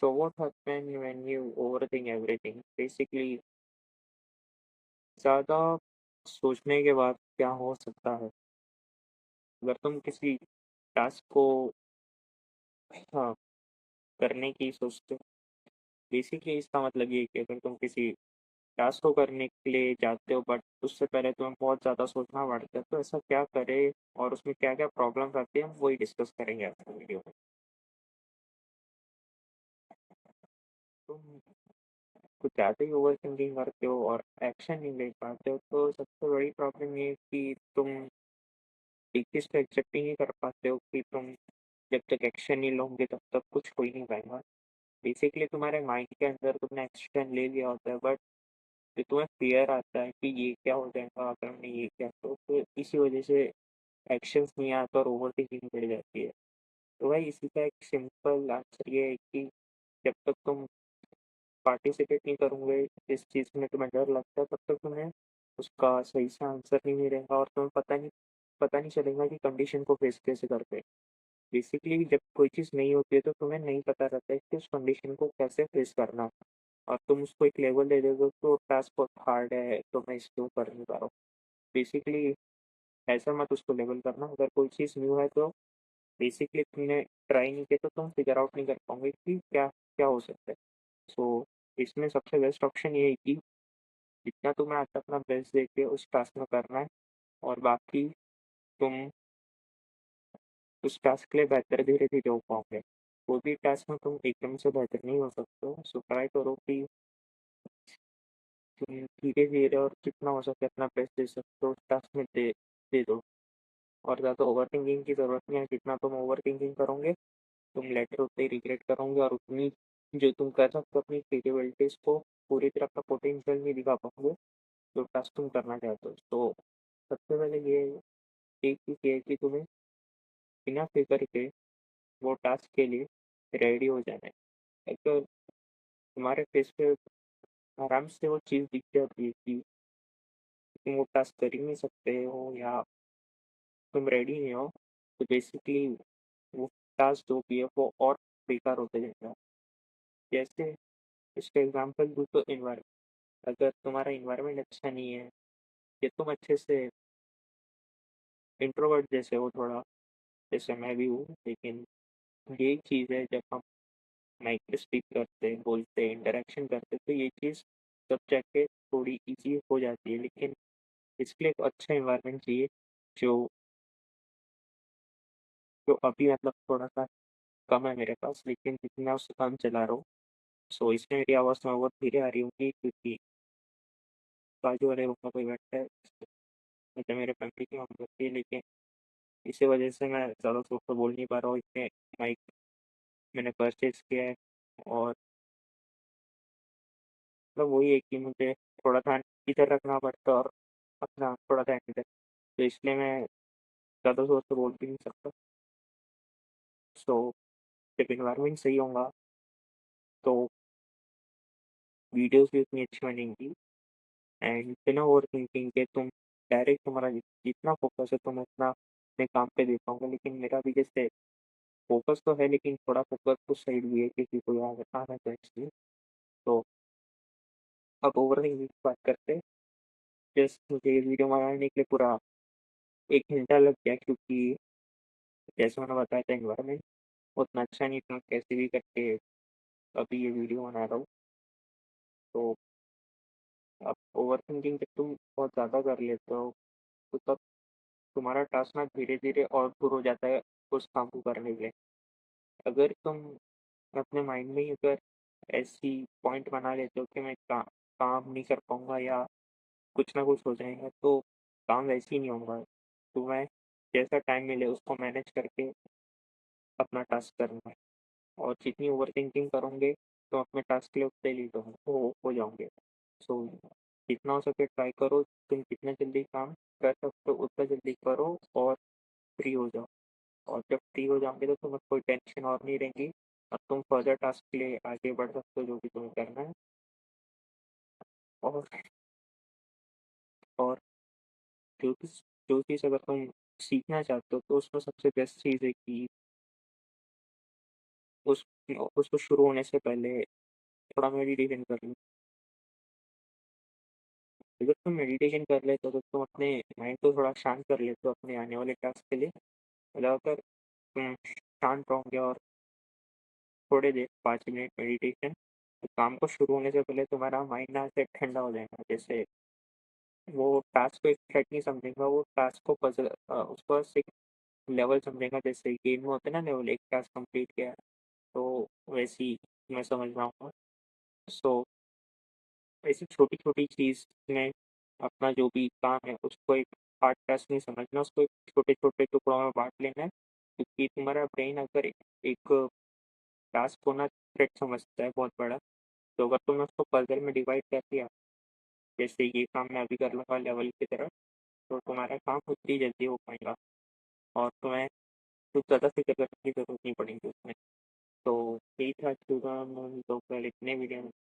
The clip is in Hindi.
So what happens when you overthink everything? Basically, ज़्यादा सोचने के बाद क्या हो सकता है? अगर तुम किसी टास्क को हाँ, करने की सोचते हो, बेसिकली इसका मतलब ये है कि अगर तुम किसी टास्क को करने के लिए जाते हो बट उससे पहले तुम्हें बहुत ज़्यादा सोचना पड़ता है, तो ऐसा क्या करे और उसमें क्या-क्या प्रॉब्लम्स आती है, हम वही डिस्कस करेंगे आज की वीडियो में। तुम कुछ ज़्यादा ही ओवरथिंकिंग करते हो और एक्शन नहीं ले पाते हो, तो सबसे बड़ी प्रॉब्लम ये है कि तुम एक चीज़ को एक्सेप्ट ही नहीं कर पाते हो कि तुम जब तक एक्शन नहीं लोगे तब तक कुछ हो ही नहीं पाएगा। बेसिकली तुम्हारे माइंड के अंदर तुमने एक्शन ले लिया होता है, बट जो तुम्हें फियर आता है कि ये क्या हो जाएगा अगर हमने ये किया, तो फिर इसी वजह से एक्शंस नहीं आते और ओवर थिंकिंग बढ़ जाती है। तो भाई इसी का एक सिंपल आंसर ये है कि जब तक तुम पार्टिसिपेट नहीं करोगे इस चीज़ में, तुम्हें डर लगता है, तब तक तुम्हें उसका सही से आंसर नहीं मिलेगा और तुम्हें पता नहीं चलेगा कि कंडीशन को फेस कैसे करते हैं। बेसिकली जब कोई चीज़ नहीं होती है तो तुम्हें नहीं पता रहता है कि उस कंडीशन को कैसे फेस करना है, और तुम उसको एक लेवल दे दोगे तो टास्क बहुत हार्ड है तो मैं इसको कर नहीं पा रहा हूँ। बेसिकली ऐसा मत उसको लेवल करना। अगर कोई चीज़ न्यू है तो बेसिकली तुमने ट्राई नहीं किया तो तुम फिगर आउट नहीं कर पाओगे कि क्या क्या हो सकता है। सो इसमें सबसे बेस्ट ऑप्शन ये है कि जितना तुम्हें आता है अपना बेस्ट दे के उस टास्क में करना है, और बाकी तुम उस टास्क के लिए बेहतर धीरे-धीरे हो पाओगे। कोई भी टास्क में तुम एकदम से बेहतर नहीं हो सकते हो, सो ट्राई करो कि तुम धीरे-धीरे और जितना हो सके अपना बेस्ट दे सकते हो उस टास्क में दे दे दो। और ज़्यादा ओवरथिंकिंग की ज़रूरत नहीं है, जितना तुम ओवरथिंकिंग करोगे, तुम लेटर उतने ही रिग्रेट करोगे और उतनी जो तुम कर सकते हो अपनी क्रिएटिविटीज़ को पूरी तरह अपना पोटेंशियल नहीं दिखा पाओगे, जो टास्क तुम करना चाहते हो। तो सबसे पहले ये एक चीज़ ये है कि तुम्हें बिना फ़िक्र के वो टास्क के लिए रेडी हो जाना है। अगर तुम्हारे फेस पे आराम से वो चीज़ दिख जाती है कि तुम वो टास्क कर ही नहीं सकते हो या तुम रेडी नहीं हो, तो बेसिकली वो टास्क जो भी है वो और बेकार होते जाएगा। जैसे इसका एग्ज़ाम्पल दूँ तो एनवायरनमेंट, अगर तुम्हारा एनवायरनमेंट अच्छा नहीं है या तुम अच्छे से इंट्रोवर्ट जैसे हो थोड़ा, जैसे मैं भी हूँ, लेकिन यही चीज़ है जब हम माइक पे स्पीक करते हैं, बोलते हैं, इंटरेक्शन करते हैं, तो ये चीज़ तब जाके थोड़ी ईज़ी हो जाती है। लेकिन इसके लिए एक अच्छा एनवायरनमेंट चाहिए, जो जो अभी मतलब थोड़ा-सा कम है मेरे पास, लेकिन जितना उससे काम चला रहा हूँ। सो इसमें मेरी आवाज़ थोड़ा बहुत धीरे आ रही होगी क्योंकि बाजू वाले रूम में कोई बैठा है, मतलब मेरे फैमिली की मम्मी होती है, लेकिन इसी वजह से मैं ज़्यादा ज़ोर से बोल नहीं पा रहा हूँ। इतने माइक मैंने परचेज़ किया है, और मतलब वही है कि मुझे थोड़ा ध्यान इधर रखना पड़ता है और अपना थोड़ा ध्यान इधर, तो इसलिए मैं ज़्यादा ज़ोर से बोल भी नहीं सकता। सो जब एनवायरनमेंट सही होगा तो वीडियोज़ भी उतनी अच्छी बनेंगी, एंड बिना ओवरथिंकिंग के तुम डायरेक्ट तुम्हारा जितना फ़ोकस है तुम उतना अपने काम पे दे पाओगे। लेकिन मेरा भी जैसे फ़ोकस तो है, लेकिन थोड़ा फ़ोकस उस साइड भी है क्योंकि कोई आ रहा है इसलिए। तो अब ओवरथिंकिंग की बात करते हैं। जस्ट मुझे ये वीडियो बनाने के लिए पूरा 1 घंटा लग गया क्योंकि जैसे मैंने बताया था एनवायरनमेंट उतना अच्छा नहीं था, कैसे भी करके अभी ये वीडियो बना रहा हूँ। तो अब ओवरथिंकिंग जब तुम बहुत ज़्यादा कर लेते हो, तो तब तुम्हारा टास्क ना धीरे-धीरे और दूर हो जाता है उस काम को करने के लिए। अगर तुम अपने माइंड में ही अगर ऐसी पॉइंट बना लेते हो कि मैं काम नहीं कर पाऊँगा या कुछ ना कुछ हो जाएगा, तो काम वैसे ही नहीं होगा। तुम्हें जैसा टाइम मिले उसको मैनेज करके अपना टास्क करना है, और जितनी ओवरथिंकिंग करोगे तो अपने टास्क के लिए उतने लेट हो जाओगे। सो जितना हो सके ट्राई करो, तुम जितना जल्दी काम कर सकते हो उतना जल्दी करो और फ्री हो जाओ। और जब फ्री हो जाओगे तो तुम्हें कोई टेंशन और नहीं रहेगी, और तुम फर्दर टास्क के लिए आगे बढ़ सकते हो जो भी तुम्हें करना है। और और जो चीज़ जो चीज़ अगर तुम सीखना चाहते हो तो उसमें सबसे बेस्ट चीज़ है कि उस उसको शुरू होने से पहले थोड़ा मेडिटेशन कर लो। अगर तुम मेडिटेशन कर लेते हो तो तुम अपने माइंड को थोड़ा शांत कर लेते हो अपने आने वाले टास्क के लिए। मतलब अगर तुम शांत रहोगे और थोड़े देर 5 मिनट मेडिटेशन, तो काम को शुरू होने से पहले तुम्हारा माइंड ना से ठंडा हो जाएगा। जैसे वो टास्क को एक थ्रेट नहीं समझेगा, वो टास्क को उसको बस एक लेवल समझेगा। जैसे गेम में होते हैं ना लेवल, एक टास्क कंप्लीट किया, तो वैसी मैं समझ रहा हूँ। सो ऐसी छोटी छोटी चीज़ में अपना जो भी काम है उसको एक हार्ड टास्क नहीं समझना, उसको एक छोटे छोटे टुकड़ों में बांट लेना है। क्योंकि तुम्हारा ब्रेन अगर एक टास्क को ना थ्रेट समझता है बहुत बड़ा, तो अगर तुमने उसको पजल में डिवाइड कर दिया, जैसे ये काम मैं अभी कर लूँगा लेवल की तरह, तो तुम्हारा काम उतनी जल्दी हो पाएगा और तुम्हें कुछ ज़्यादा फिक्र करने की ज़रूरत नहीं पड़ेगी उसमें। तो यही था, तो कल इतने वीडियो में